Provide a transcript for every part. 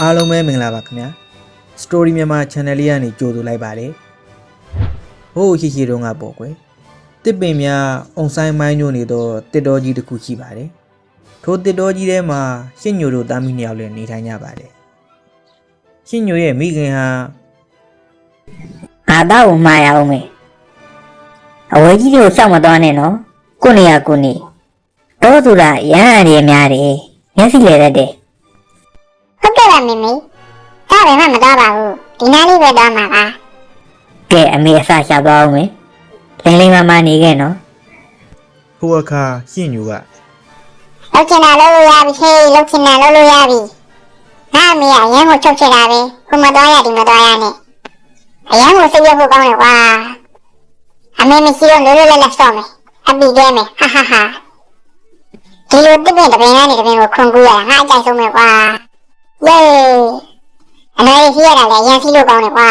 အားလုံးပဲမင်္ဂလာပါခင်ဗျာ Story မြန်မာ channel လေးကနေကြိုဆိုလိုက်ပါတယ်ဟိုးရှိတုန်းကပေါ့ကွယ်တစ်ပင်များအုံဆိုင်မိုင်းညို့နေတော့တစ်တော်ကြီးတစ်ခုရှိပါတယ်ထိုတစ်တော်ကြီးထဲမှာရှင့်ညိုတို့တာမီးနှစ်ယောက်လည်းနေထိုင်ကြပါတယ်ရှင့်ညိုရဲ့မိခင်ဟာငါတော့မှာရအောင်မေအဝဲကြီးတို့စောက်မသွားနဲ့နော်ကိုနေရကိုနေတော့ဆိုတာရဟန်းရည်များတယ်မျက်စိလေတတ်တယ်ဟုတ်ကဲ့ပါမေမေဒါပဲမှမတော့ပါဘူးဒီနားလေးပဲတော့မှာပါကဲအမေအစရှာသွားအောင်မေလိမ့်လိမ့်မမနေခဲ့နော်ထိုအခါရှင့်ညိုကလောက်ချင်တာလုပ်လို့ရပြီဟေးလောက်ချင်တာလုပ်လို့ရပြီငါအမေကအရန်ကိုချုပ်ချင်တာပဲခုမတော်ရဒီမတော်ရနဲ့အရန်ကိုစိတ်ရဖို့ကောင်းတယ်ကွာအမေမရှိတော့လွယ်လွယ်လပ်လပ်ဆော့မယ်အပီခဲမယ်ဟာဟာဟာဒီလိုတစ်ပင်တစ်ပင်ကနေတစ်ပင်ကိုခွန်ကူးရတာငါအကြိုက်ဆုံးပဲကွာယေးအမေရှိရတာလည်းအရန်စီးလို့ကောင်းတယ်ကွာ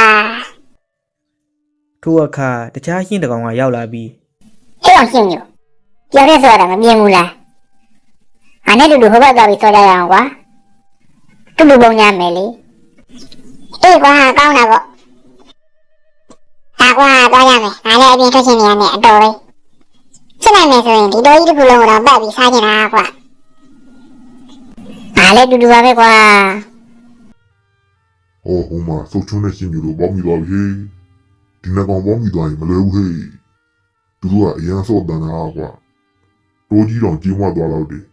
ထိုအခါတခြားရှင့်တကောင်ကရောက်လာပြီးဟေ့အောင်ရှင်းညိုပြောရဲဆိုတာမမြင်ဘူးလားအနဲ့တူတူဟိုဘက်သွားပြီးဆော်ကြရအောင်ကွာတူတူပုံညမယ်လေအေးကွာကောင်းတာပေါ့ဒါကွာသွားရမယ်ငါလည်းအပြင်ထွက်ချင်နေရနဲ့အတော်ပဲစစ်နိုင်မယ်ဆိုရင်ဒီတော်ကြီးတစ်ခုလုံးကိုတော့ပတ်ပြီးစားချင်တာကွာငါလည်းတူတူပါပဲကွာဟိုမှာစုတ်ချုံးတဲ့ရှင်မျိုးတို့ပေါင်းပြီးသွားပြီဒီနေ့ကောင်ပေါင်းပြီးသွားရင်မလွယ်ဘူးဟေးသူတို့ကအရန်စော့တန်တာကွာတိုးကြီးတော်ကြီးမွားသွားတော့တယ်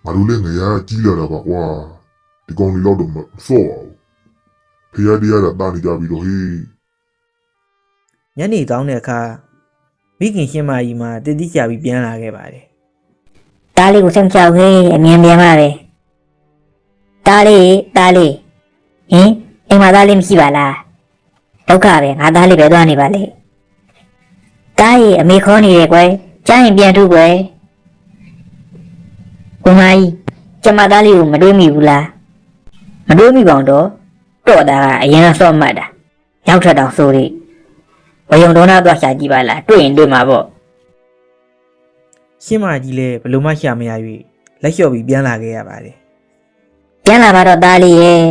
ငါတို့လည်းငရကြီးလာတာပါကွာဒီကောင်လေးတော့မစော့အောင်ဖျားတရားတာတာနေကြပြီတော့ဟေးညနေတောင်းတဲ့အခါမိခင်ရှင်းမကြီးမှာတည်တည်ကြပြီးပြန်လာခဲ့ပါတယ်တားလေးကိုစိတ်ချောက်ဟေးအမြင်ပြန်ပါပဲတားလေးဟင်အိမ်မှာသားလေးမရှိပါလားဒုက္ခပဲငါသားလေးပဲသွားနေပါလေတားရဲ့အမေခေါ်နေတယ်ကွယ်ကြားရင်ပြန်ထုကွယ်ကိုမကြီးကျမသားလေးကိုမတွေးမိဘူးလားမတွေးမိပါတော့တာကအရင်ကစော့မှတ်တာရောက်ထက်တောင်ဆိုရိဘယုံတော်နာသွားရှာကြည့်ပါလားတွေ့ရင်တွေ့မှာပေါ့ရှင်းမကြီးလည်းဘလို့မှရှာမရ၍လက်လျှော့ပြီးပြန်လာခဲ့ရပါတယ်ပြန်လာပါတော့သားလေးရဲ့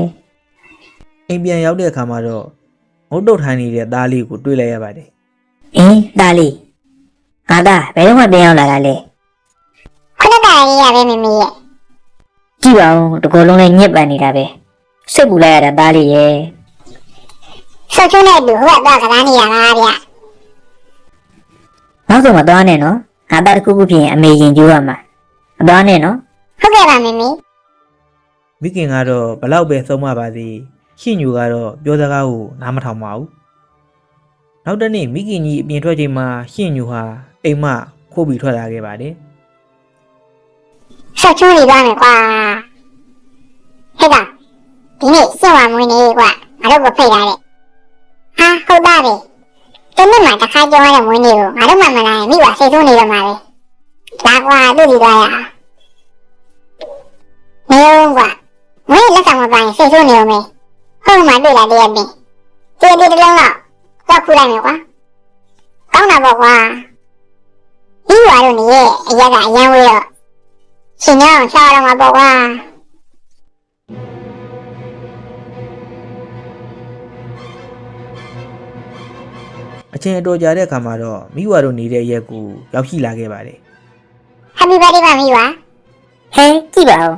အိမ်ပြန်ရောက်တဲ့အခါမှာတော့ငုတ်တုတ်ထိုင်နေတဲ့သားလေးကိုတွေ့လိုက်ရပါတယ်သားလေးငါသားဘယ်တော့မှပြန်ရောက်လာတာလဲခဏတာရေးရပဲမမေရဲ့ကြည့်ပါဦးတကောလုံးနဲ့ညစ်ပန်နေတာပဲစိတ်ပူလိုက်ရတာသားလေးရဲ့ဆောက်ချုံးတဲ့လူဟိုကတော့ကစားနေရတာဗျနောက်ဆုံးမသွားနဲ့နော်ငါသားတစ်ခုခုဖြစ်ရင်အမေရင်ကျိုးရမှာမသွားနဲ့နော်ဟုတ်ကဲ့ပါမမေမိခင်ကတော့ဘလောက်ပဲဆုံးမပါစေရှင့်ညူကတော့ပြောစကားကိုနားမထောင်ပါဘူးနောက်တနေ့မိခင်ကြီးအပြင်ထွက်ချိန်မှာရှင့်ညူဟာအိမ်မခိုးပြီးထွက်လာခဲ့ပါတယ်ဆောက်ချုံးနေသွားမယ်ကွာဟဲ့ကဒီနေ့စောဝါမွေးနေကွာငါတို့ကိုဖိတ်ထားတဲ့ဟာဟုတ်တာပဲဒီနေ့မှတစ်ခါကြောရတဲ့မွေးနေကိုငါတို့မှမလာရင်မိဘစိတ်ဆိုးနေတော့မှာပဲလာကွာသူ့ဒီသွားရအောင်မယုံကွာမွေးလက်ဆောင်မပိုင်စိတ်ဆိုးနေအောင်မယ်ဟုတ်မှတွေ့လာတဲ့ရင်ကျေးဒီတလုံးတော့တော့ခုလိုက်မယ်ကွာကောင်းတာပေါ့ကွာဒီရွာတို့နေရဲ့အရက်ကအရန်ဝေးတော့ရှင်ညောင်းရှားတော့မှာပေါ့ကွာအချိန်အတော်ကြာတဲ့အခါမှာတော့မိဝါတို့နေတဲ့ရက်ကိုရောက်ရှိလာခဲ့ပါတယ် Happy birthday ပါမိဝါဟဲကြည့်ပါဦး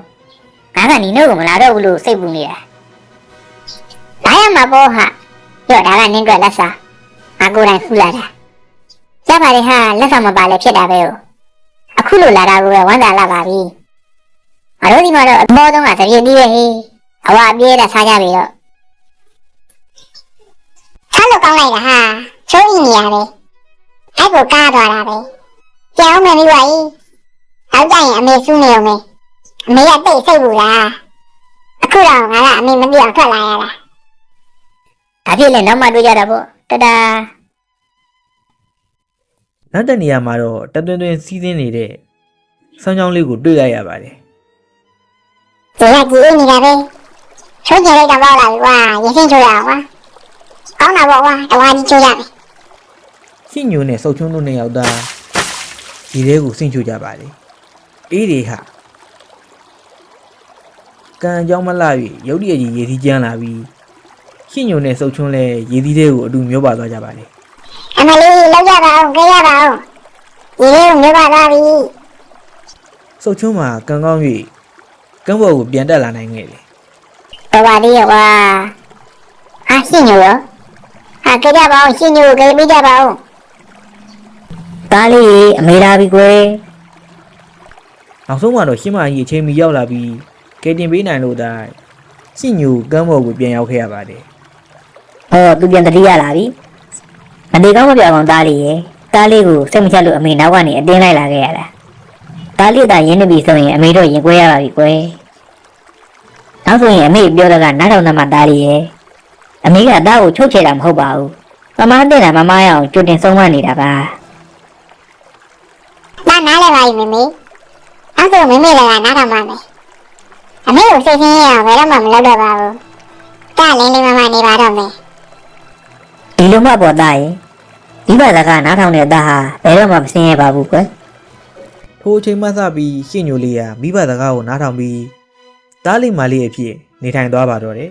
ငါကနီနို့ကိုမလာတော့ဘူးလို့စိတ်ပူနေတာလာရမှာပေါ့ဟာရော့ဒါကနင်းအတွက်လက်စားငါကိုယ်တိုင်ဖူးလာတာရပါတယ်ဟာလက်ဆောင်မပါလဲဖြစ်တာပဲအခုလိုလာတာကိုပဲဝမ်းသာလာပါပြီငါတို့ဒီမှာတော့အမောဆုံးကတပြည့်ပြီးပဲဟေးအဝအပြေးတာစားကြပြီတော့စားလို့ကောင်းလိုက်တာဟာချိုးရင်နေရတယ်အဲ့ကိုကားသွားတာပဲကြောင်းမယ်မိဝါကြီးနောက်ကြရင်အမေစူးနေအောင်မယ်အမေကတိတ်စိတ်ဘူးလားအခုတော့ငါကအမေမပြောင်းထွက်လာရတာဒါဖြစ်လဲနောက်မှတွေ့ကြတာပေါ့တဒါနောက်တဲ့နေရာမှာတော့တသွင်းသွင်းစီးစင်းနေတဲ့ဆောင်းချောင်းလေးကိုတွေ့လိုက်ရပါတယ်ဒီကကြည့်နေတာပဲချိုးကြလိုက်တော့ပေါ့လာပြီကွာရင်းချင်းချိုးရအောင်ကွာကောင်းတာပေါ့ကွာတဝါကြီးချိုးရမယ်ရှင့်ညိုနဲ့စုတ်ချုံးတို့နှစ်ယောက်သားဒီလေးကိုဆင့်ချိုးကြပါလေအေးတွေဟာ ကံအကြောင်းမလှ၍ရုတ်တရက်ကြီးရေစီးကြမ်းလာပြီးရှင့်ညိုနဲ့စုပ်ချွန်းလဲရေစီးတဲ့ကိုအတူမျိုးပါသွားကြပါလေ အမလေးလောက်ရပါအောင်ကြရပါအောင်ဒီလေးကိုမျိုးပါသွားပြီ စုပ်ချွန်းမှာကံကောင်း၍ကံဘော်ကိုပြန်တက်လာနိုင်ခဲ့တယ် တော်ပါသေးရဲ့ကွာဟာရှင်းညိုရောဟာကြရပါအောင်ရှင်းညိုကိုကြပြီးကြပါအောင် သားလေးအမေလာပြီကွယ် နောက်ဆုံးမှာတော့ရှင်းမကြီးအချိန်မီရောက်လာပြီးကဲတင်ပေးနိုင်လို့တိုင်းရှင့်ညိုကံဘော်ကိုပြန်ရောက်ခဲ့ရပါတယ် ဟောသူပြန်တတိရလာပြီမနေကောင်းမပြောင်းအောင်သားလေးရဲ့သားလေးကိုစိတ်မချလို့အမေနောက်ကနေအတင်းလိုက်လာခဲ့ရတာသားလေးသာရင်းနေပြီဆိုရင်အမေတော့ရင်ကွဲရပါပြီကွယ်နောက်ဆိုရင်အမေပြောတော့ကနားထောင်သမှသားလေးရဲ့အမေကသားကိုချုပ်ချယ်တာမဟုတ်ပါဘူးမမတဲ့တာမမရအောင်ကြိုတင်ဆုံးမနေတာပါ ဒါနားလဲပါပြီမေမေအဲ့ဒါမေမေလည်းနားထောင်ပါမယ်အမေကိုစိတ်ဆင်းရအောင်ဘယ်တော့မှမလုပ်တော့ပါဘူးတားလင်းလေးမမနေပါတော့မယ် ဒီလိုမှပေါ်သားရင်ဒီဘာသာကနားထောင်တဲ့သားဟာဘယ်တော့မှမစင်းရပါဘူးကွယ် ထိုအချိန်မှစပြီးရှင့်ညိုလေးကမိဘစကားကိုနားထောင်ပြီးသားလေးမလေးအဖြစ်နေထိုင်သွားပါတော့တယ်